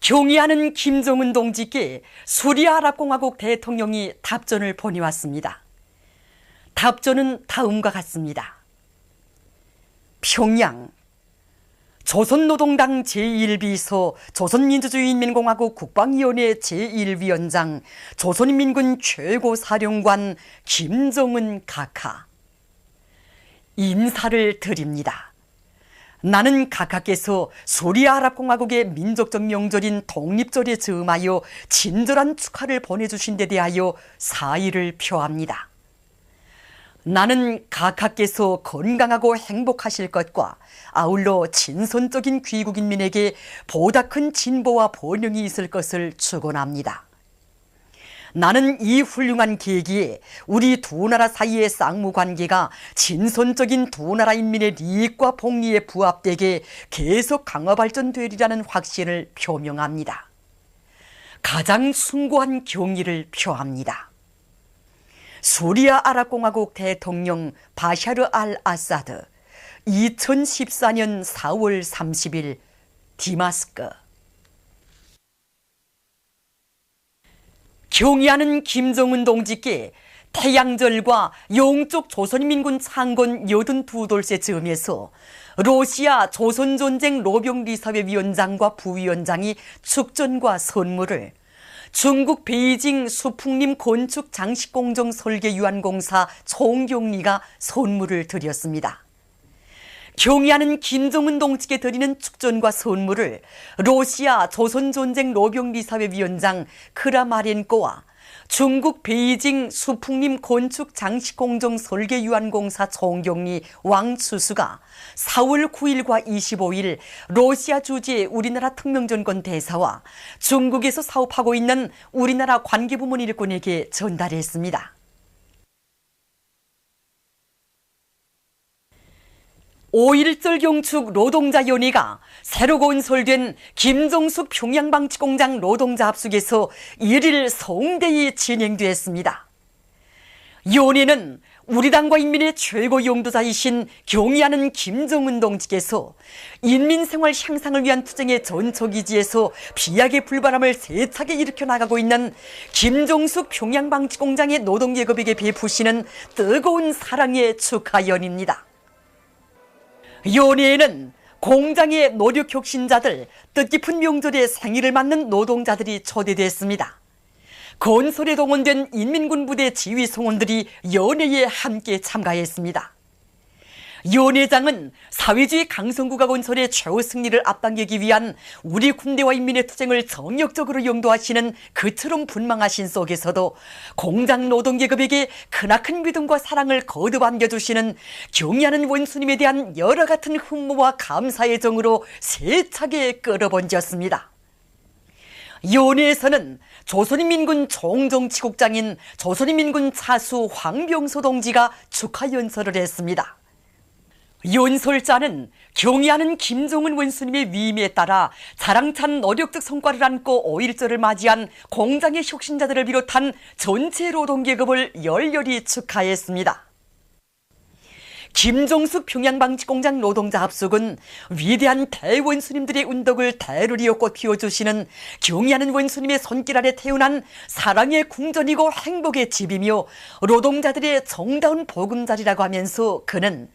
경의하는 김정은 동지께 수리아랍공화국 대통령이 답전을 보내왔습니다. 답전은 다음과 같습니다. 평양 조선노동당 제1비서 조선민주주의인민공화국 국방위원회 제1위원장 조선인민군 최고사령관 김정은 각하, 인사를 드립니다. 나는 각하께서 수리아랍공화국의 민족적 명절인 독립절에 즈음하여 친절한 축하를 보내주신 데 대하여 사의를 표합니다. 나는 각하께서 건강하고 행복하실 것과 아울러 친선적인 귀국인민에게 보다 큰 진보와 번영이 있을 것을 축원합니다. 나는 이 훌륭한 계기에 우리 두 나라 사이의 쌍무관계가 친선적인 두 나라 인민의利益과 복리에 부합되게 계속 강화 발전되리라는 확신을 표명합니다. 가장 숭고한 경의를 표합니다. 수리아 아랍공화국 대통령 바샤르 알 아사드 2014년 4월 30일 디마스크. 경의하는 김정은 동지께 태양절과 영쪽 조선인민군 창건 82돌째 즈음에서 러시아 조선전쟁 로병리사회 위원장과 부위원장이 축전과 선물을, 중국 베이징 수풍림 건축 장식공정 설계유한공사 총경리가 선물을 드렸습니다. 경의하는 김정은 동지께 드리는 축전과 선물을 러시아 조선전쟁 로병리사회 위원장 크라마렌코와 중국 베이징 수풍림 건축 장식공정 설계유한공사 총경리 왕추수가 4월 9일과 25일 러시아 주재 우리나라 특명전권 대사와 중국에서 사업하고 있는 우리나라 관계부문 일꾼에게 전달했습니다. 5.1절 경축 노동자연회가 새로 건설된 김정숙 평양방치공장 노동자 합숙에서 1일 성대히 진행되었습니다. 연회는 우리 당과 인민의 최고 용도자이신 경의하는 김정은 동지께서 인민생활 향상을 위한 투쟁의 전초기지에서 비약의 불바람을 세차게 일으켜 나가고 있는 김정숙 평양방치공장의 노동계급에게 베푸시는 뜨거운 사랑의 축하연입니다. 연회에는 공장의 노력혁신자들, 뜻깊은 명절에 생일을 맞는 노동자들이 초대됐습니다. 건설에 동원된 인민군 부대 지휘 성원들이 연회에 함께 참가했습니다. 연회장은 사회주의 강성국가 건설의 최후 승리를 앞당기기 위한 우리 군대와 인민의 투쟁을 정력적으로 영도하시는 그처럼 분망하신 속에서도 공장 노동계급에게 크나큰 믿음과 사랑을 거듭 안겨주시는 경의하는 원수님에 대한 여러 같은 흠모와 감사의 정으로 세차게 끌어번졌습니다. 연회에서는 조선인민군 총정치국장인 조선인민군 차수 황병소 동지가 축하 연설을 했습니다. 연설자는 경의하는 김정은 원수님의 위임에 따라 자랑찬 노력적 성과를 안고 5.1절을 맞이한 공장의 혁신자들을 비롯한 전체 노동계급을 열렬히 축하했습니다. 김정숙 평양방치공장 노동자 합숙은 위대한 대원수님들의 운덕을 대르리어 꽃피워주시는 경의하는 원수님의 손길 아래 태어난 사랑의 궁전이고 행복의 집이며 노동자들의 정다운 보금자리라고 하면서 그는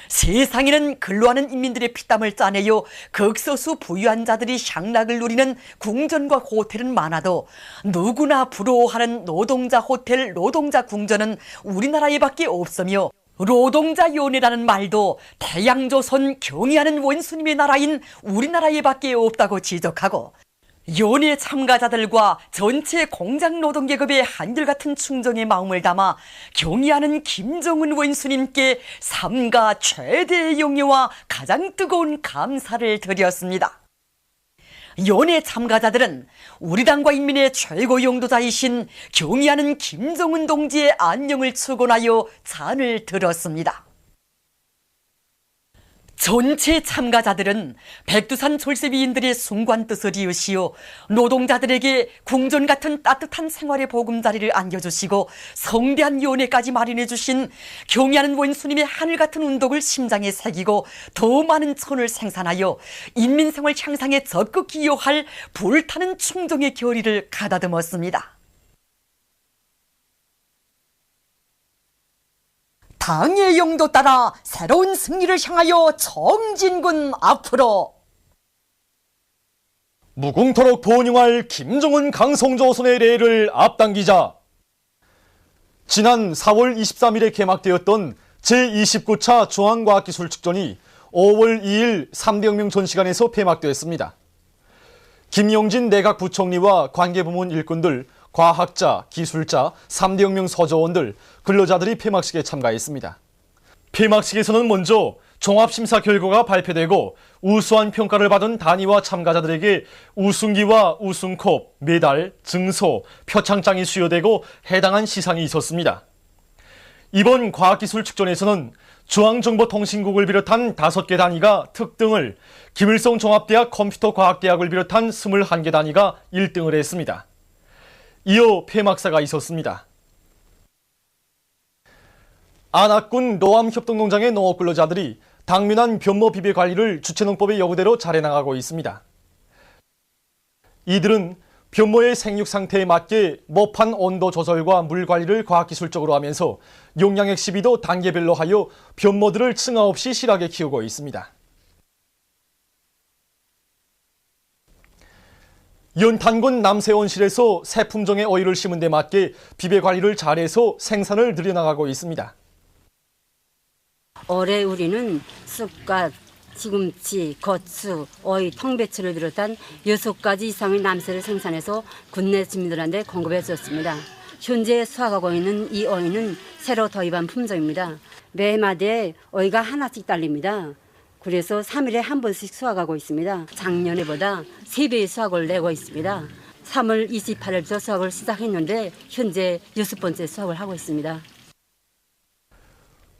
세상에는 근로하는 인민들의 피땀을 짜내어 극소수 부유한 자들이 향락을 누리는 궁전과 호텔은 많아도 누구나 부러워하는 노동자 호텔, 노동자 궁전은 우리나라에 밖에 없으며 노동자 연회라는 말도 태양조선 경의하는 원수님의 나라인 우리나라에 밖에 없다고 지적하고 연회 참가자들과 전체 공장 노동계급의 한결같은 충정의 마음을 담아 경의하는 김정은 원수님께 삼가 최대의 영예와 가장 뜨거운 감사를 드렸습니다. 연회 참가자들은 우리 당과 인민의 최고 용도자이신 경의하는 김정은 동지의 안녕을 축원하여 잔을 들었습니다. 전체 참가자들은 백두산 졸세위인들의 숭고한 뜻을 이으시어 노동자들에게 궁전 같은 따뜻한 생활의 보금자리를 안겨주시고 성대한 연회까지 마련해 주신 경의하는 원수님의 하늘 같은 운덕을 심장에 새기고 더 많은 천을 생산하여 인민생활 향상에 적극 기여할 불타는 충정의 결의를 가다듬었습니다. 당의 용도 따라 새로운 승리를 향하여 정진군 앞으로. 무궁토록 번영할 김정은 강성조선의 레를 앞당기자. 지난 4월 23일에 개막되었던 제29차 중앙과학기술축전이 5월 2일 3대 혁명 전시관에서 폐막되었습니다. 김용진 내각부총리와 관계부문 일꾼들, 과학자, 기술자, 3대 혁명 서조원들, 근로자들이 폐막식에 참가했습니다. 폐막식에서는 먼저 종합심사 결과가 발표되고 우수한 평가를 받은 단위와 참가자들에게 우승기와 우승컵, 메달, 증서, 표창장이 수여되고 해당한 시상이 있었습니다. 이번 과학기술축전에서는 중앙정보통신국을 비롯한 5개 단위가 특등을, 김일성 종합대학 컴퓨터과학대학을 비롯한 21개 단위가 1등을 했습니다. 이어 폐막사가 있었습니다. 안악군 노암협동농장의 농업근로자들이 당면한 변모 비배 관리를 주체농법의 요구대로 잘해나가고 있습니다. 이들은 변모의 생육 상태에 맞게 모판 온도 조절과 물 관리를 과학기술적으로 하면서 용량액 시비도 단계별로 하여 변모들을 층화 없이 실하게 키우고 있습니다. 연탄군 남세원실에서 새 품종의 오이를 심은 데 맞게 비배 관리를 잘해서 생산을 늘려나가고 있습니다. 올해 우리는 쑥갓, 시금치, 고추, 오이, 통배추를 비롯한 6가지 이상의 남새를 생산해서 국내 주민들한테 공급해 줬습니다. 현재 수확하고 있는 이 오이는 새로 도입한 품종입니다. 매마디에 오이가 하나씩 딸립니다. 그래서 3일에 한 번씩 수확하고 있습니다. 작년에보다 3배의 수확을 내고 있습니다. 3월 28일부터 수확을 시작했는데 현재 6번째 수확을 하고 있습니다.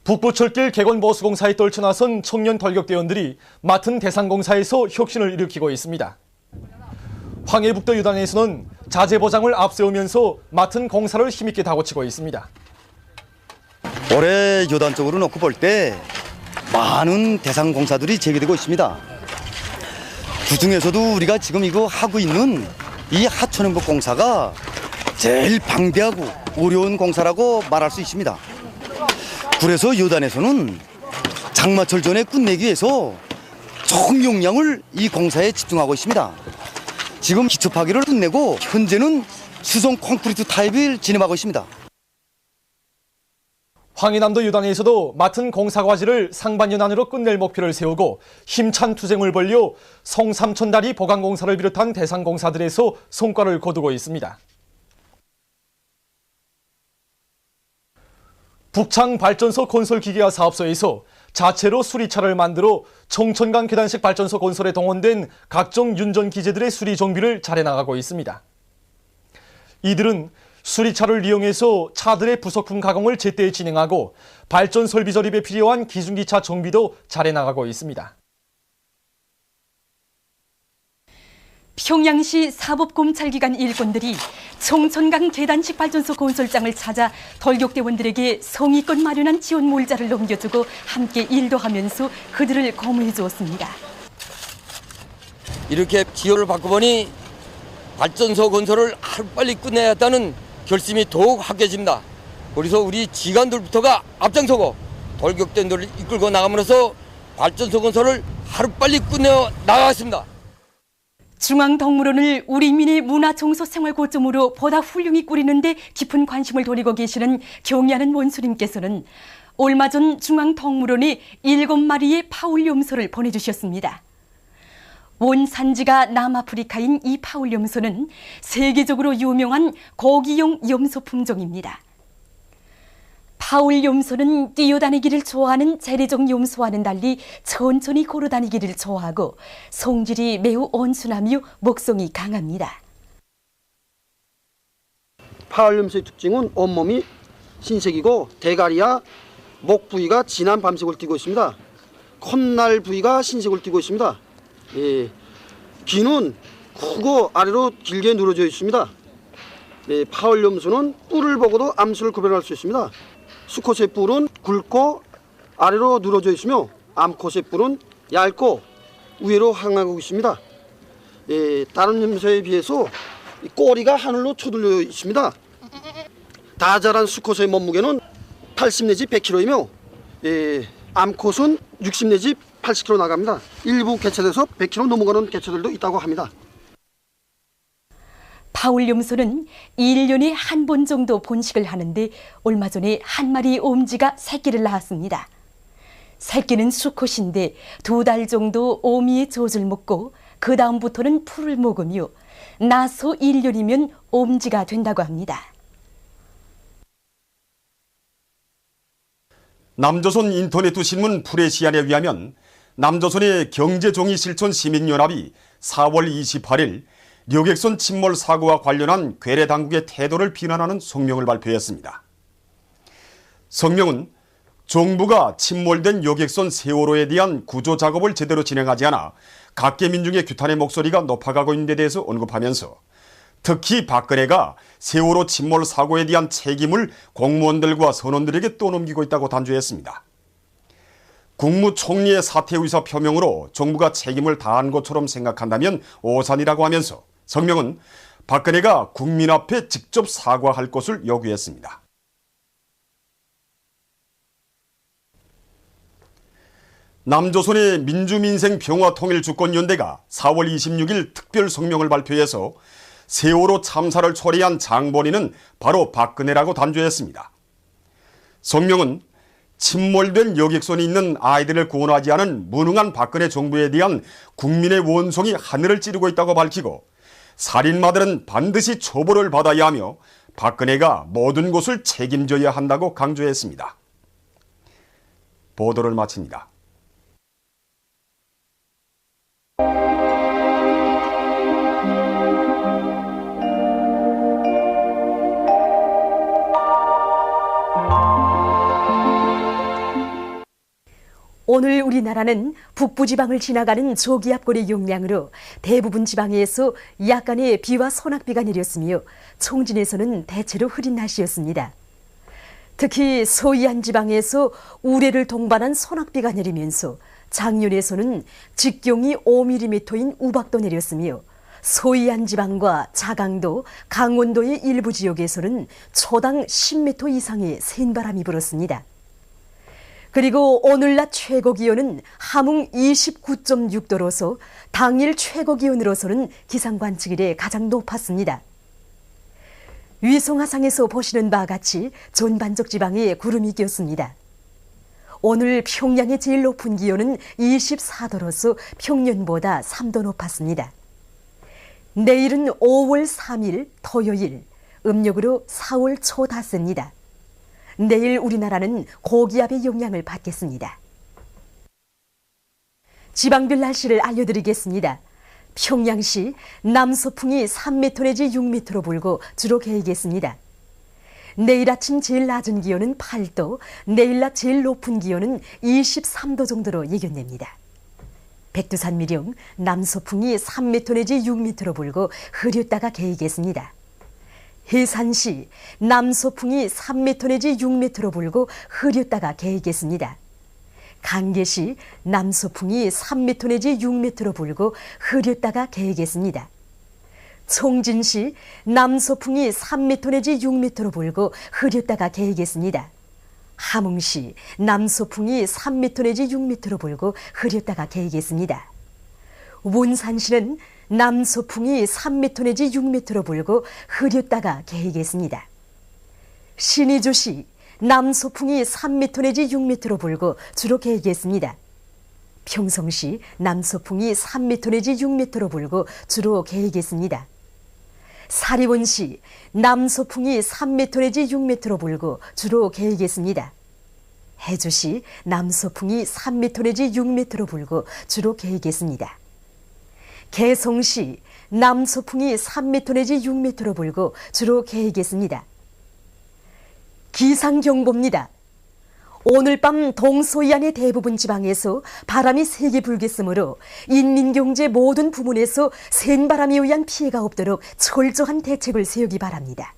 북부철길 개건보수공사에 떨쳐나선 청년 돌격대원들이 맡은 대상공사에서 혁신을 일으키고 있습니다. 황해북도 유단에서는 자재보장을 앞세우면서 맡은 공사를 힘있게 다고치고 있습니다. 올해 유단적으로 놓고 볼 때 많은 대상공사들이 제기되고 있습니다. 그중에서도 우리가 지금 이거 하고 있는 이 하천행복 공사가 제일 방대하고 어려운 공사라고 말할 수 있습니다. 그래서 여단에서는 장마철 전에 끝내기 위해서 총용량을 이 공사에 집중하고 있습니다. 지금 기초 파기를 끝내고 현재는 수성 콘크리트 타입을 진행하고 있습니다. 황해남도 유단에서도 맡은 공사 과제를 상반년 안으로 끝낼 목표를 세우고 힘찬 투쟁을 벌여 성삼천다리 보강공사를 비롯한 대상공사들에서 성과를 거두고 있습니다. 북창발전소 건설기계화 사업소에서 자체로 수리차를 만들어 청천강 계단식 발전소 건설에 동원된 각종 윤전 기재들의 수리 정비를 잘해나가고 있습니다. 이들은 수리차를 이용해서 차들의 부속품 가공을 제때 진행하고 발전 설비 조립에 필요한 기중기차 정비도 잘해나가고 있습니다. 평양시 사법검찰기관 일꾼들이 청천강 계단식 발전소 건설장을 찾아 돌격대원들에게 성의껏 마련한 지원 몰자를 넘겨주고 함께 일도 하면서 그들을 거무해 주었습니다. 이렇게 지원을 받고 보니 발전소 건설을 하루빨리 끝내야겠다는 결심이 더욱 확고해집니다. 그래서 우리 지관들부터가 앞장서고 돌격대원들을 이끌고 나감으로써 발전소 건설을 하루빨리 끝내어 나가겠습니다. 중앙동물원을 우리 민의 문화정서생활고점으로 보다 훌륭히 꾸리는데 깊은 관심을 돌리고 계시는 경의하는 원수님께서는 얼마 전 중앙동물원에 7마리의 파울염소를 보내주셨습니다. 원산지가 남아프리카인 이 파울염소는 세계적으로 유명한 고기용 염소 품종입니다. 파울염소는 뛰어다니기를 좋아하는 재래종 염소와는 달리 천천히 걸어다니기를 좋아하고 성질이 매우 온순하며 목성이 강합니다. 파울염소의 특징은 온몸이 흰색이고 대가리와 목 부위가 진한 밤색을 띠고 있습니다. 콧날 부위가 신색을 띠고 있습니다. 귀는 크고 아래로 길게 늘어져 있습니다. 파울염소는 뿔을 보고도 암수를 구별할 수 있습니다. 수컷의 뿔은 굵고 아래로 늘어져 있으며 암컷의 뿔은 얇고 위로 향하고 있습니다. 다른 염소에 비해서 꼬리가 하늘로 쳐들려 있습니다. 다 자란 수컷의 몸무게는 80 내지 100kg이며 암컷은 60 내지 80kg 나갑니다. 일부 개체에서 100kg 넘어가는 개체들도 있다고 합니다. 파울염소는 1년에 한 번 정도 번식을 하는데 얼마 전에 한 마리 옴지가 새끼를 낳았습니다. 새끼는 수컷인데 2달 정도 오미의 젖을 먹고 그 다음부터는 풀을 먹으며 나서 1년이면 옴지가 된다고 합니다. 남조선 인터넷 신문 프레시안에 의하면 남조선의 경제종이실천 시민연합이 4월 28일 여객선 침몰 사고와 관련한 괴뢰 당국의 태도를 비난하는 성명을 발표했습니다. 성명은 정부가 침몰된 여객선 세월호에 대한 구조 작업을 제대로 진행하지 않아 각계 민중의 규탄의 목소리가 높아가고 있는 데 대해서 언급하면서 특히 박근혜가 세월호 침몰 사고에 대한 책임을 공무원들과 선원들에게 떠넘기고 있다고 단죄했습니다. 국무총리의 사퇴 의사 표명으로 정부가 책임을 다한 것처럼 생각한다면 오산이라고 하면서 성명은 박근혜가 국민 앞에 직접 사과할 것을 요구했습니다. 남조선의 민주민생평화통일주권연대가 4월 26일 특별 성명을 발표해서 세월호 참사를 초래한 장본인은 바로 박근혜라고 단죄했습니다. 성명은 침몰된 여객선이 있는 아이들을 구원하지 않은 무능한 박근혜 정부에 대한 국민의 원성이 하늘을 찌르고 있다고 밝히고 살인마들은 반드시 처벌을 받아야 하며 박근혜가 모든 것을 책임져야 한다고 강조했습니다. 보도를 마칩니다. 오늘 우리나라는 북부지방을 지나가는 저기압골의 영향으로 대부분 지방에서 약간의 비와 소낙비가 내렸으며 총진에서는 대체로 흐린 날씨였습니다. 특히 서해안 지방에서 우레를 동반한 소낙비가 내리면서 장윤에서는 직경이 5mm인 우박도 내렸으며 서해안 지방과 자강도, 강원도의 일부 지역에서는 초당 10m 이상의 센바람이 불었습니다. 그리고 오늘 낮 최고기온은 함흥 29.6도로서 당일 최고기온으로서는 기상관측 이래 가장 높았습니다. 위성화상에서 보시는 바와 같이 전반적 지방에 구름이 꼈습니다. 오늘 평양의 제일 높은 기온은 24도로서 평년보다 3도 높았습니다. 내일은 5월 3일 토요일, 음력으로 4월 초 닷새입니다. 내일 우리나라는 고기압의 영향을 받겠습니다. 지방별 날씨를 알려드리겠습니다. 평양시 남서풍이 3m 내지 6m로 불고 주로 개이겠습니다. 내일 아침 제일 낮은 기온은 8도, 내일 낮 제일 높은 기온은 23도 정도로 예견됩니다. 백두산 미령 남서풍이 3m 내지 6m로 불고 흐렸다가 개이겠습니다. 해산시 남서풍이 3m 내지 6m로 불고 흐렸다가 개이겠습니다. 강계시 남서풍이 3m 내지 6m로 불고 흐렸다가 개이겠습니다. 총진시 남서풍이 3m 내지 6m로 불고 흐렸다가 개이겠습니다. 함흥시 남서풍이 3m 내지 6m로 불고 흐렸다가 개이겠습니다. 원산시는 남서풍이 3m 내지 6m로 불고 흐렸다가 개이겠습니다. 신의주시 남서풍이 3m 내지 6m로 불고 주로 개이겠습니다. 평성시 남서풍이 3m 내지 6m로 불고 주로 개이겠습니다. 사리원시 남서풍이 3m 내지 6m로 불고 주로 개이겠습니다. 해주시 남서풍이 3m 내지 6m로 불고 주로 개이겠습니다. 개성시 남서풍이 3m 내지 6m로 불고 주로 개이겠습니다. 기상경보입니다. 오늘 밤 동서이안의 대부분 지방에서 바람이 세게 불겠으므로 인민경제 모든 부문에서 센 바람에 의한 피해가 없도록 철저한 대책을 세우기 바랍니다.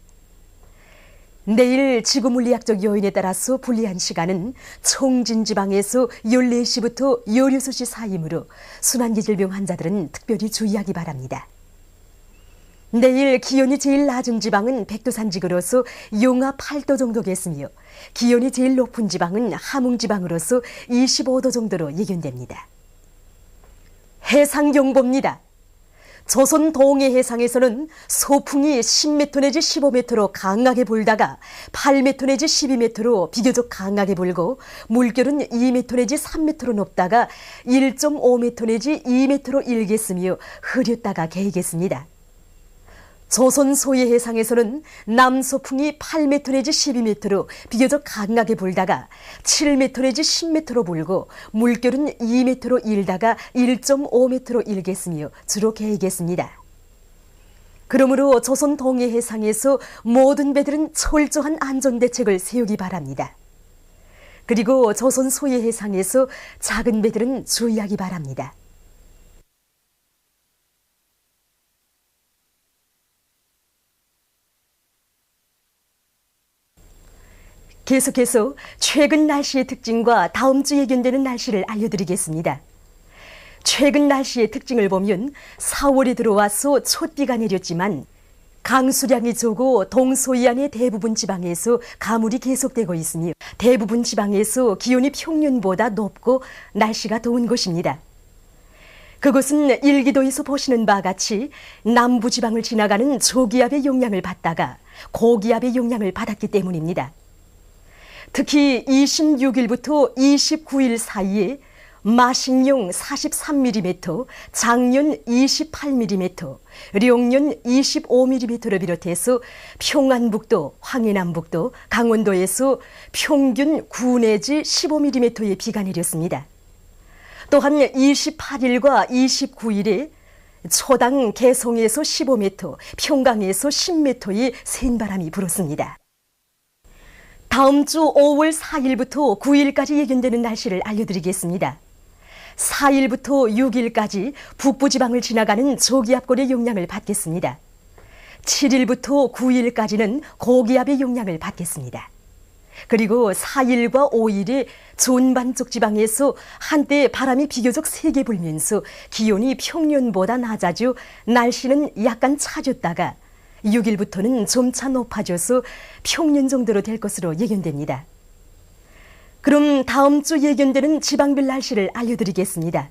내일 지구물리학적 요인에 따라서 불리한 시간은 청진지방에서 14시부터 16시 사이이므로 순환기 질병 환자들은 특별히 주의하기 바랍니다. 내일 기온이 제일 낮은 지방은 백두산지구로서 영하 8도 정도겠으며 기온이 제일 높은 지방은 함흥지방으로서 25도 정도로 예견됩니다. 해상경보입니다. 조선 동해 해상에서는 소풍이 10m 내지 15m로 강하게 불다가 8m 내지 12m로 비교적 강하게 불고 물결은 2m 내지 3m로 높다가 1.5m 내지 2m로 일겠으며 흐렸다가 개겠습니다. 조선 소해 해상에서는 남소풍이 8m 내지 12m로 비교적 강하게 불다가 7m 내지 10m로 불고 물결은 2m로 일다가 1.5m로 일겠으며 주로 개겠습니다. 그러므로 조선 동해 해상에서 모든 배들은 철저한 안전대책을 세우기 바랍니다. 그리고 조선 소해 해상에서 작은 배들은 주의하기 바랍니다. 계속해서 최근 날씨의 특징과 다음 주 예견되는 날씨를 알려드리겠습니다. 최근 날씨의 특징을 보면 4월이 들어와서 촛비가 내렸지만 강수량이 적고 동서이안의 대부분 지방에서 가물이 계속되고 있으며 대부분 지방에서 기온이 평년보다 높고 날씨가 더운 곳입니다. 그것은 일기도에서 보시는 바와 같이 남부지방을 지나가는 저기압의 영향을 받다가 고기압의 영향을 받았기 때문입니다. 특히 26일부터 29일 사이에 마식령 43mm, 장년 28mm, 룡년 25mm를 비롯해서 평안북도, 황해남북도, 강원도에서 평균 9 내지 15mm의 비가 내렸습니다. 또한 28일과 29일에 초당 개성에서 15m, 평강에서 10m의 센 바람이 불었습니다. 다음 주 5월 4일부터 9일까지 예견되는 날씨를 알려드리겠습니다. 4일부터 6일까지 북부지방을 지나가는 저기압골의 영향을 받겠습니다. 7일부터 9일까지는 고기압의 영향을 받겠습니다. 그리고 4일과 5일에 존반쪽 지방에서 한때 바람이 비교적 세게 불면서 기온이 평년보다 낮아져 날씨는 약간 차졌다가 6일부터는 점차 높아져서 평년 정도로 될 것으로 예견됩니다. 그럼 다음 주 예견되는 지방별 날씨를 알려드리겠습니다.